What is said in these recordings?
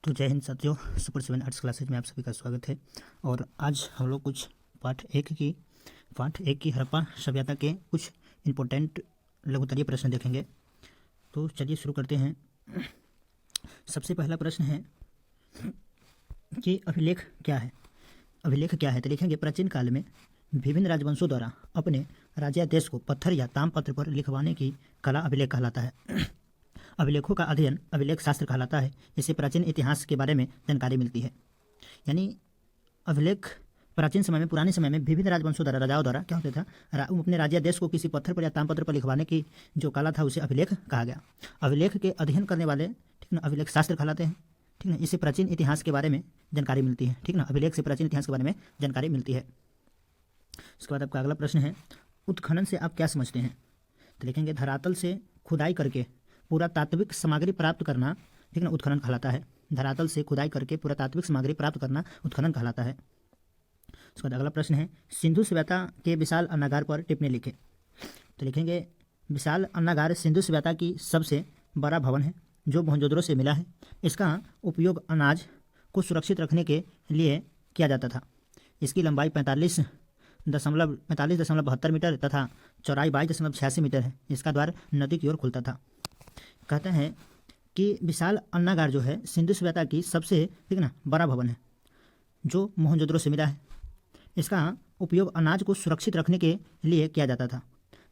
तो जय हिंद साथियों, सुपर 7 आर्ट्स क्लासेज में आप सभी का स्वागत है। और आज हम लोग कुछ पाठ एक की हड़प्पा सभ्यता के कुछ इम्पोर्टेंट लघुत्तरीय प्रश्न देखेंगे। तो चलिए शुरू करते हैं। सबसे पहला प्रश्न है कि अभिलेख क्या है। तो लिखेंगे प्राचीन काल में विभिन्न राजवंशों द्वारा अपने राज्यादेश को पत्थर या ताम्रपत्र पर लिखवाने की कला अभिलेख कहलाता है। अभिलेखों का अध्ययन अभिलेख शास्त्र कहलाता है। इससे प्राचीन इतिहास के बारे में जानकारी मिलती है। यानी अभिलेख प्राचीन समय में, पुराने समय में विभिन्न राजवंशों द्वारा, राजाओं द्वारा क्या होता था, अपने राज्यादेश को किसी पत्थर पर या ताम्रपत्र पर लिखवाने की जो कला था उसे अभिलेख कहा गया। अभिलेख के अध्ययन करने वाले, ठीक ना, अभिलेख शास्त्र कहलाते हैं। ठीक ना, इससे प्राचीन इतिहास के बारे में जानकारी मिलती है। ठीक ना, अभिलेख से प्राचीन इतिहास के बारे में जानकारी मिलती है। उसके बाद आपका अगला प्रश्न है, उत्खनन से आप क्या समझते हैं। तो लिखेंगे धरातल से खुदाई करके पुरातात्विक सामग्री प्राप्त करना, ठीक ना, उत्खनन कहलाता है। धरातल से खुदाई करके पुरातात्विक सामग्री प्राप्त करना उत्खनन कहलाता है। उसके बाद अगला प्रश्न है, सिंधु सभ्यता के विशाल अन्नागार पर टिप्पणी लिखें। तो लिखेंगे विशाल अन्नागार सिंधु सभ्यता की सबसे बड़ा भवन है जो मोहनजोदड़ो से मिला है। इसका उपयोग अनाज को सुरक्षित रखने के लिए किया जाता था। इसकी लंबाई 45.72 मीटर तथा चौड़ाई 22.86 मीटर है। इसका द्वार नदी की ओर खुलता था। कहते हैं कि विशाल अन्नागार जो है सिंधु सभ्यता की सबसे, ठीक ना, बड़ा भवन है जो मोहनजोदड़ो से मिला है। इसका उपयोग अनाज को सुरक्षित रखने के लिए किया जाता था।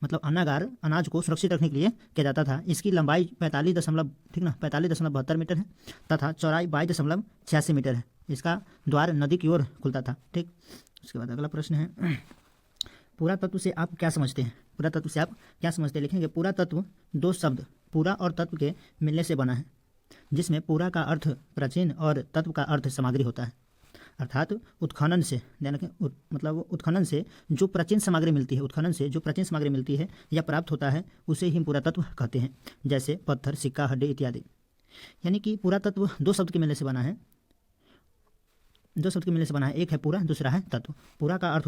मतलब अन्नागार अनाज को सुरक्षित रखने के लिए किया जाता था। इसकी लंबाई 45.72 मीटर है तथा चौड़ाई 22.86 मीटर है। इसका द्वार नदी की ओर खुलता था। ठीक। उसके बाद अगला प्रश्न है, पुरातत्व से आप क्या समझते हैं। लिखेंगे पुरातत्व दो शब्द पूरा और तत्व के मिलने से बना है, जिसमें पूरा का अर्थ प्राचीन और तत्व का अर्थ सामग्री होता है। अर्थात उत्खनन से, उत्खनन से जो प्राचीन सामग्री मिलती है, या प्राप्त होता है उसे ही पुरातत्व कहते हैं। जैसे पत्थर, सिक्का, हड्डी इत्यादि। यानी कि पुरातत्व दो शब्द के मिलने से बना है। एक है पूरा, दूसरा है तत्व। पूरा का अर्थ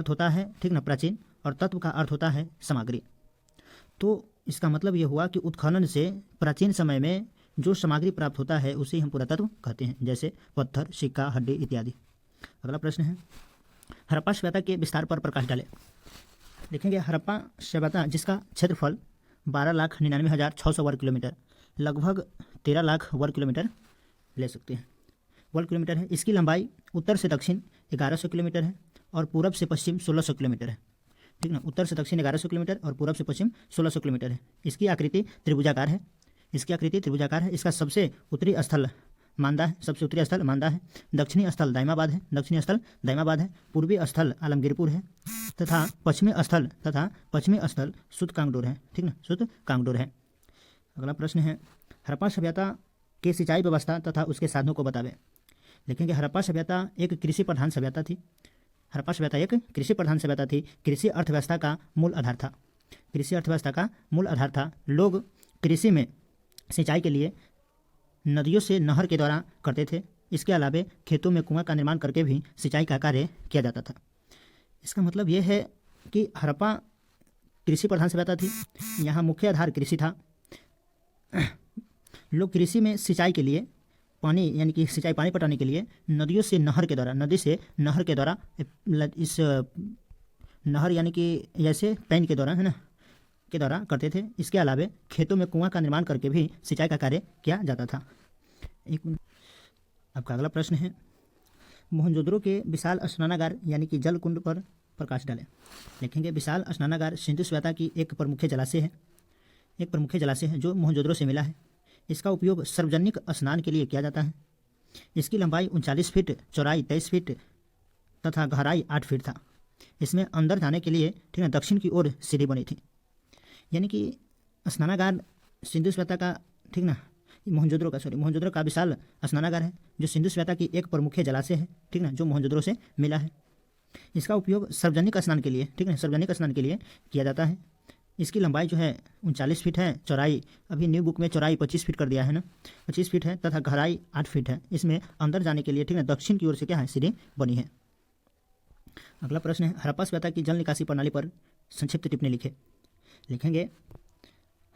होता है, ठीक ना, प्राचीन, और तत्व का अर्थ होता है सामग्री। तो इसका मतलब यह हुआ कि उत्खनन से प्राचीन समय में जो सामग्री प्राप्त होता है उसे हम पुरातत्व कहते हैं। जैसे पत्थर, सिक्का, हड्डी इत्यादि। अगला प्रश्न है, हड़प्पा सभ्यता के विस्तार पर प्रकाश डालें। लिखेंगे हड़प्पा सभ्यता जिसका क्षेत्रफल 12,99,600 वर्ग किलोमीटर, लगभग 13 लाख वर्ग किलोमीटर ले सकते हैं, वर्ग किलोमीटर है। इसकी लंबाई उत्तर से दक्षिण 1100 किलोमीटर है और पूरब से पश्चिम 1600 किलोमीटर है। ठीक ना, उत्तर से दक्षिण 1100 किलोमीटर और पूरब से पश्चिम 1600 किलोमीटर है। इसकी आकृति त्रिभुजाकार है। इसका सबसे उत्तरी स्थल मांदा है। दक्षिणी स्थल दाइमाबाद है। पूर्वी स्थल आलमगीरपुर है तथा पश्चिमी स्थल सुतकांगडोर है। ठीक ना, सुतकांगडोर है। अगला प्रश्न है, हड़प्पा सभ्यता के सिंचाई व्यवस्था तथा उसके साधनों को बतावें। लिखेंगे हड़प्पा सभ्यता एक कृषि प्रधान सभ्यता थी। कृषि अर्थव्यवस्था का मूल आधार था। लोग कृषि में सिंचाई के लिए नदियों से नहर के द्वारा करते थे। इसके अलावा खेतों में कुआं का निर्माण करके भी सिंचाई का कार्य किया जाता था। इसका मतलब यह है कि हड़प्पा कृषि प्रधान सभ्यता थी। यहाँ मुख्य आधार कृषि था। लोग कृषि में सिंचाई के लिए पानी पटाने के लिए नदी से नहर के द्वारा इस नहर यानी कि जैसे पैन के द्वारा करते थे। इसके अलावा खेतों में कुआं का निर्माण करके भी सिंचाई का कार्य किया जाता था। आपका अगला प्रश्न है, मोहनजोदड़ो के विशाल स्नानागार यानी कि जल कुंड पर प्रकाश डालें। लिखेंगे विशाल स्नानागार सिंधु सभ्यता की एक प्रमुख जलाशय है जो मोहनजोदड़ो से मिला है। इसका उपयोग सार्वजनिक स्नान के लिए किया जाता है। इसकी लंबाई 39 फीट, चौड़ाई 23 फीट तथा गहराई 8 फीट था। इसमें अंदर जाने के लिए, ठीक है, दक्षिण की ओर सीढ़ी बनी थी। यानी कि स्नानागार सिंधु सभ्यता का, ठीक ना, मोहनजोदड़ो का विशाल स्नानागार है जो सिंधु सभ्यता की एक प्रमुख जलाशय है, ठीक ना, जो मोहनजोदड़ो से मिला है। इसका उपयोग सार्वजनिक स्नान के लिए, ठीक है, किया जाता है। इसकी लंबाई जो है 39 फीट है, चौड़ाई अभी न्यू बुक में चौड़ाई 25 फीट कर दिया है ना, 25 फीट है तथा गहराई 8 फीट है। इसमें अंदर जाने के लिए, ठीक है, दक्षिण की ओर से क्या है, सीढ़ी बनी है। अगला प्रश्न है, हड़प्पा सभ्यता की जल निकासी प्रणाली पर संक्षिप्त टिप्पणी लिखें। लिखेंगे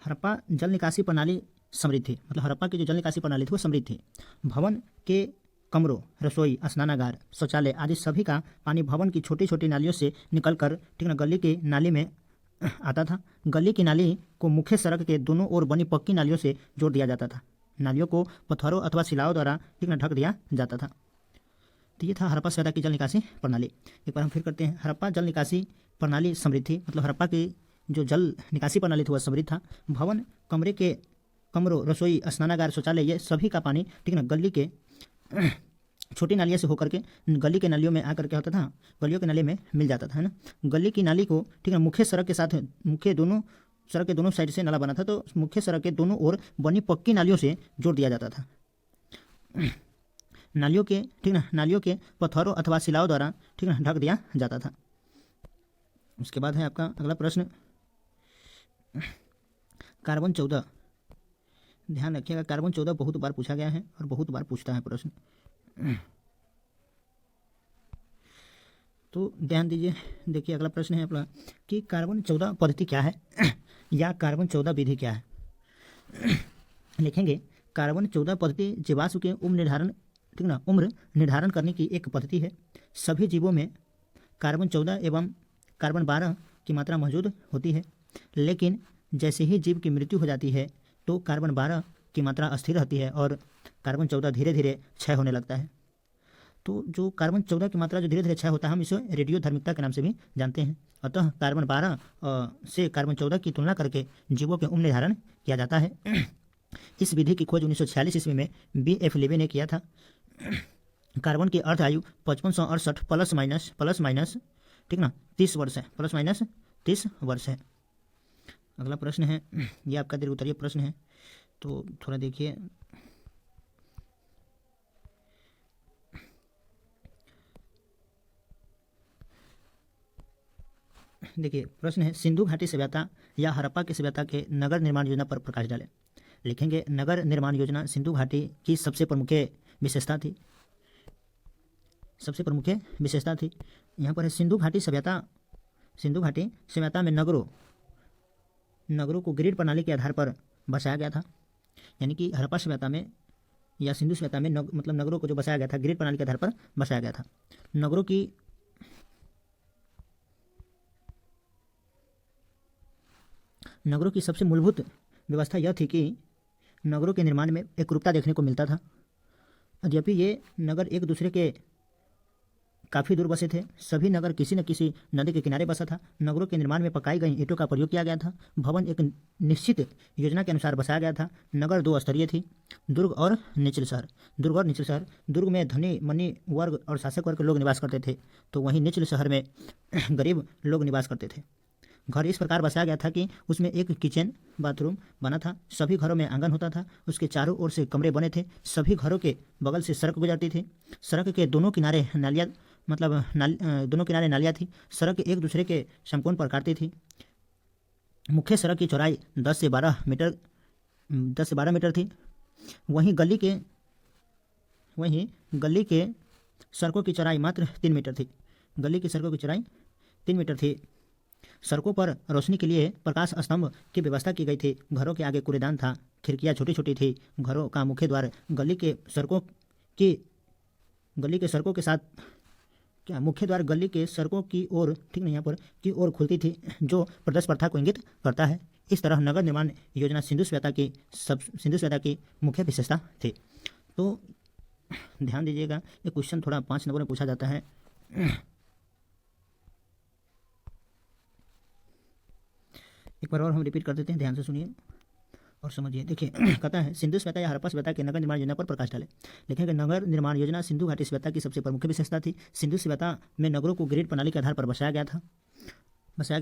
हड़प्पा जल निकासी प्रणाली समृद्ध थी, मतलब हड़प्पा की जो जल निकासी प्रणाली थी वो समृद्ध थी। भवन के कमरों, रसोई, स्नानागार, शौचालय आदि सभी का पानी भवन की छोटी छोटी नालियों से निकलकर ठीक ना गली की नाली में आता था। गली की नाली को मुख्य सड़क के दोनों ओर बनी पक्की नालियों से जोड़ दिया जाता था। नालियों को पत्थरों अथवा शिलाओं द्वारा ठीक ना ढक दिया जाता था। तो ये था हड़प्पा सभ्यता की जल निकासी प्रणाली। एक बार हम फिर करते हैं। हड़प्पा जल निकासी प्रणाली समृद्ध थी, मतलब हड़प्पा की जो जल निकासी प्रणाली थी वह समृद्ध था। भवन कमरों, रसोई, स्नानागार, शौचालय ये सभी का पानी ठीक ना गली के छोटी नालियों से होकर के गली के नालियों में आकर के होता था, गलियों के नाली में मिल जाता था, है ना। गली की नाली को ठीक है मुख्य सड़क के साथ सड़क के दोनों साइड से नाला बना था, तो मुख्य सड़क के दोनों ओर बनी पक्की नालियों से जोड़ दिया जाता था। नालियों के पत्थरों अथवा शिलाओं द्वारा ठीक ना ढक दिया जाता था। उसके बाद है आपका अगला प्रश्न कार्बन 14। ध्यान रखिएगा, कार्बन 14 बहुत बार पूछा गया है और बहुत बार पूछता है प्रश्न, तो ध्यान दीजिए। देखिए अगला प्रश्न है अपना कि कार्बन 14 पद्धति क्या है या कार्बन 14 विधि क्या है। लिखेंगे कार्बन 14 पद्धति जीवाश्म के उम्र निर्धारण करने की एक पद्धति है। सभी जीवों में कार्बन 14 एवं कार्बन 12 की मात्रा मौजूद होती है, लेकिन जैसे ही जीव की मृत्यु हो जाती है तो कार्बन 12 की मात्रा अस्थिर रहती है और कार्बन 14 धीरे धीरे क्षय होने लगता है। तो जो कार्बन 14 की मात्रा जो धीरे धीरे क्षय होता है, हम इसे रेडियोधर्मिकता के नाम से भी जानते हैं। अतः कार्बन 12 से कार्बन 14 की तुलना करके जीवों के उम्र निर्धारण किया जाता है। इस विधि की खोज 1946 ईस्वी में B.F. लेवे ने किया था। कार्बन की अर्ध आयु 5568 प्लस माइनस ठीक ना 30 वर्ष है, प्लस माइनस 30 वर्ष है। अगला प्रश्न है, ये आपका दीर्घ उत्तरीय प्रश्न है, तो थोड़ा देखिए। देखिए प्रश्न है सिंधु घाटी सभ्यता या हड़प्पा की सभ्यता के नगर निर्माण योजना पर प्रकाश डालें। लिखेंगे नगर निर्माण योजना सिंधु घाटी की सबसे प्रमुख विशेषता थी। यहाँ पर है सिंधु घाटी सभ्यता में नगरों को ग्रिड प्रणाली के आधार पर बसाया गया था। यानी कि हड़प्पा सभ्यता में या सिंधु सभ्यता में मतलब नगरों को जो बसाया गया था ग्रिड प्रणाली के आधार पर बसाया गया था। नगरों की सबसे मूलभूत व्यवस्था यह थी कि नगरों के निर्माण में एकरूपता देखने को मिलता था। यद्यपि ये नगर एक दूसरे के काफ़ी दूर बसे थे, सभी नगर किसी न किसी नदी के किनारे बसा था। नगरों के निर्माण में पकाई गई ईंटों का प्रयोग किया गया था। भवन एक निश्चित योजना के अनुसार बसाया गया था। नगर 2 स्तरीय थी, दुर्ग और निचले शहर। दुर्ग में धनी मनी वर्ग और शासक वर्ग के लोग निवास करते थे, तो वहीं निचले शहर में गरीब लोग निवास करते थे। घर इस प्रकार बसाया गया था कि उसमें एक किचन बाथरूम बना था। सभी घरों में आंगन होता था, उसके चारों ओर से कमरे बने थे। सभी घरों के बगल से सड़क गुजरती थी। सड़क के दोनों किनारे नालियाँ थी। सड़क एक दूसरे के समकोण पर काटती थी। मुख्य सड़क की चौड़ाई 10 से 12 मीटर थी। वहीं गली के सड़कों की चौड़ाई मात्र 3 मीटर थी। सड़कों पर रोशनी के लिए प्रकाश स्तंभ की व्यवस्था की गई थी। घरों के आगे कूड़ेदान था। खिड़कियां छोटी छोटी थी। घरों का मुख्य द्वार मुख्य द्वार गली के सड़कों की ओर ठीक नहीं यहाँ पर की ओर खुलती थी, जो प्रदेश प्रथा को इंगित करता है। इस तरह नगर निर्माण योजना सिंधु सभ्यता की मुख्य विशेषता थी। तो ध्यान दीजिएगा, ये क्वेश्चन थोड़ा 5 नंबर में पूछा जाता है। एक बार और हम रिपीट कर देते हैं, ध्यान से सुनिए और समझिए। देखिए कहता है सिंधु सभ्यता या हड़प्पा सभ्यता के नगर निर्माण योजना पर प्रकाश डालें। लिखेंगे नगर निर्माण योजना सिंधु घाटी सभ्यता की सबसे प्रमुख विशेषता थी। सिंधु सभ्यता में नगरों को ग्रिड प्रणाली के आधार पर बसाया गया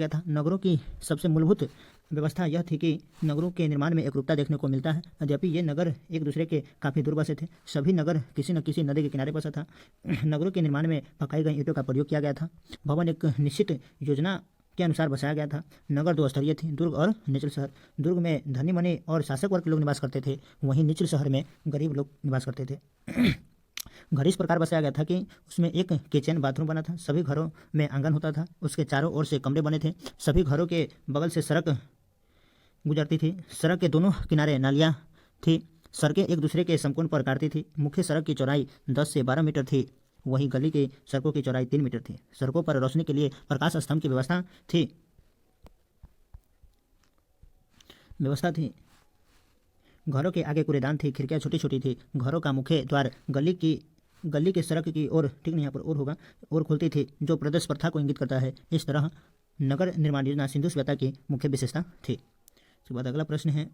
था। नगरों की सबसे मूलभूत व्यवस्था यह थी कि नगरों के निर्माण में एकरूपता देखने को मिलता है। यद्यपि ये नगर एक दूसरे के काफ़ी दूर बसे थे। सभी नगर किसी न किसी नदी के किनारे बसा था। नगरों के निर्माण में पकाई गई ईंटों का प्रयोग किया गया था। भवन एक निश्चित योजना के अनुसार बसाया गया था। नगर 2 स्तरीय थी, दुर्ग और निचले शहर। दुर्ग में धनी मनी और शासक वर्ग के लोग निवास करते थे, वहीं निचले शहर में गरीब लोग निवास करते थे। घर इस प्रकार बसाया गया था कि उसमें एक किचन बाथरूम बना था। सभी घरों में आंगन होता था। उसके चारों ओर से कमरे बने थे। सभी घरों के बगल से सड़क गुजरती थी। सड़क के दोनों किनारे नालियाँ थी। सड़कें एक दूसरे के समकोण पर काटती थी। मुख्य सड़क की चौड़ाई 10 से 12 मीटर थी, वहीं गली की सड़कों की चौड़ाई 3 मीटर थी। सड़कों पर रोशनी के लिए प्रकाश स्तंभ की व्यवस्था थी। घरों के आगे कूड़ेदान थी, खिड़कियाँ छोटी छोटी थी। घरों का मुख्य द्वार गली के सड़क की ओर, ठीक नहीं, यहाँ पर और होगा, और खुलती थी, जो प्रदेश प्रथा को इंगित करता है। इस तरह नगर निर्माण योजना सिंधु सभ्यता की मुख्य विशेषता थी। इसके बाद अगला प्रश्न है,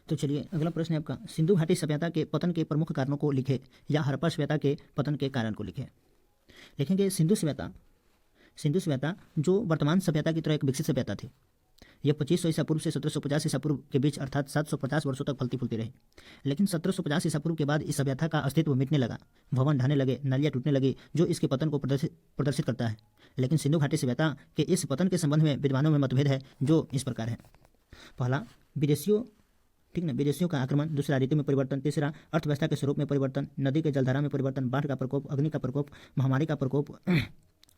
तो चलिए अगला प्रश्न है आपका, सिंधु घाटी सभ्यता के पतन के प्रमुख कारणों को लिखे या हड़प्पा सभ्यता के पतन के कारण को लिखे। लिखेंगे सिंधु सभ्यता जो वर्तमान सभ्यता की तरह एक विकसित सभ्यता थी। यह 2500 ईसा पूर्व से 1750 ईसा पूर्व के बीच अर्थात 750 वर्षों तक फलती फूलती रही। लेकिन 1750 ईसा पूर्व के बाद इस सभ्यता का अस्तित्व मिटने लगा। भवन ढहने लगे, नालियाँ टूटने लगी, जो इसके पतन को प्रदर्शित करता है। लेकिन सिंधु घाटी सभ्यता के इस पतन के संबंध में विद्वानों में मतभेद है, जो इस प्रकार है। पहला, विदेशियों का आक्रमण। दूसरा, ऋतु में परिवर्तन। तीसरा, अर्थव्यवस्था के स्वरूप में परिवर्तन। नदी के जलधारा में परिवर्तन। बाढ़ का प्रकोप, अग्नि का प्रकोप, महामारी का प्रकोप,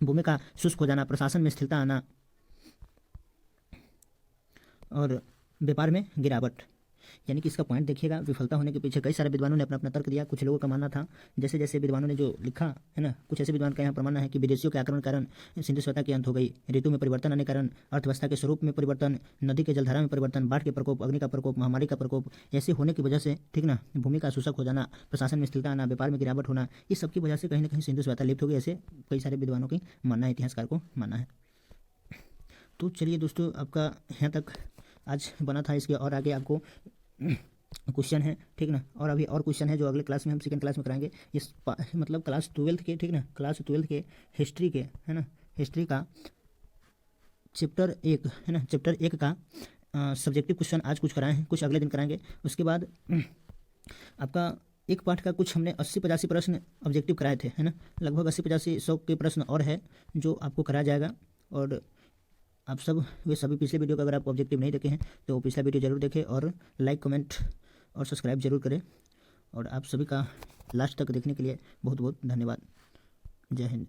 भूमि का शुष्क हो जाना, प्रशासन में स्थिरता आना और व्यापार में गिरावट। यानी कि इसका पॉइंट देखिएगा, विफलता होने के पीछे कई सारे विद्वानों ने अपना अपना तर्क दिया। कुछ लोगों का मानना था, जैसे जैसे विद्वानों ने जो लिखा है ना, कुछ ऐसे विद्वान का यहाँ पर मानना है कि विदेशियों के आक्रमण कारण सिंधु सभ्यता की अंत हो गई। ऋतु में परिवर्तन आने कारण अर्थव्यवस्था के स्वरूप में परिवर्तन, नदी के जलधारा में परिवर्तन, बाढ़ के प्रकोप, अग्नि का प्रकोप, महामारी का प्रकोप, ऐसे होने की वजह से, ठीक ना, भूमि का शुष्क हो जाना, प्रशासन में स्थिरता आना, व्यापार में गिरावट होना, इस सबकी वजह से कहीं ना कहीं सिंधु सभ्यता लिप्त हो गई। ऐसे कई सारे विद्वानों की मानना है, इतिहासकार को मानना है। तो चलिए दोस्तों, आपका यहाँ तक आज बना था। इसके और आगे आपको क्वेश्चन है, ठीक ना, और अभी और क्वेश्चन है जो अगले क्लास में हम सेकंड क्लास में कराएंगे। इस मतलब क्लास 12 के, ठीक ना, क्लास 12 के हिस्ट्री के, है ना, हिस्ट्री का चैप्टर 1, है ना, चैप्टर 1 का सब्जेक्टिव क्वेश्चन आज कुछ कराए हैं, कुछ अगले दिन कराएंगे। उसके बाद आपका एक पाठ का कुछ हमने 80-85 प्रश्न ऑब्जेक्टिव कराए थे, है ना, लगभग 80-85-100 के प्रश्न और है जो आपको कराया जाएगा। और आप सभी पिछले वीडियो का अगर आप ऑब्जेक्टिव नहीं देखे हैं तो वो पिछला वीडियो जरूर देखें और लाइक, कमेंट और सब्सक्राइब जरूर करें। और आप सभी का लास्ट तक देखने के लिए बहुत बहुत धन्यवाद। जय हिंद।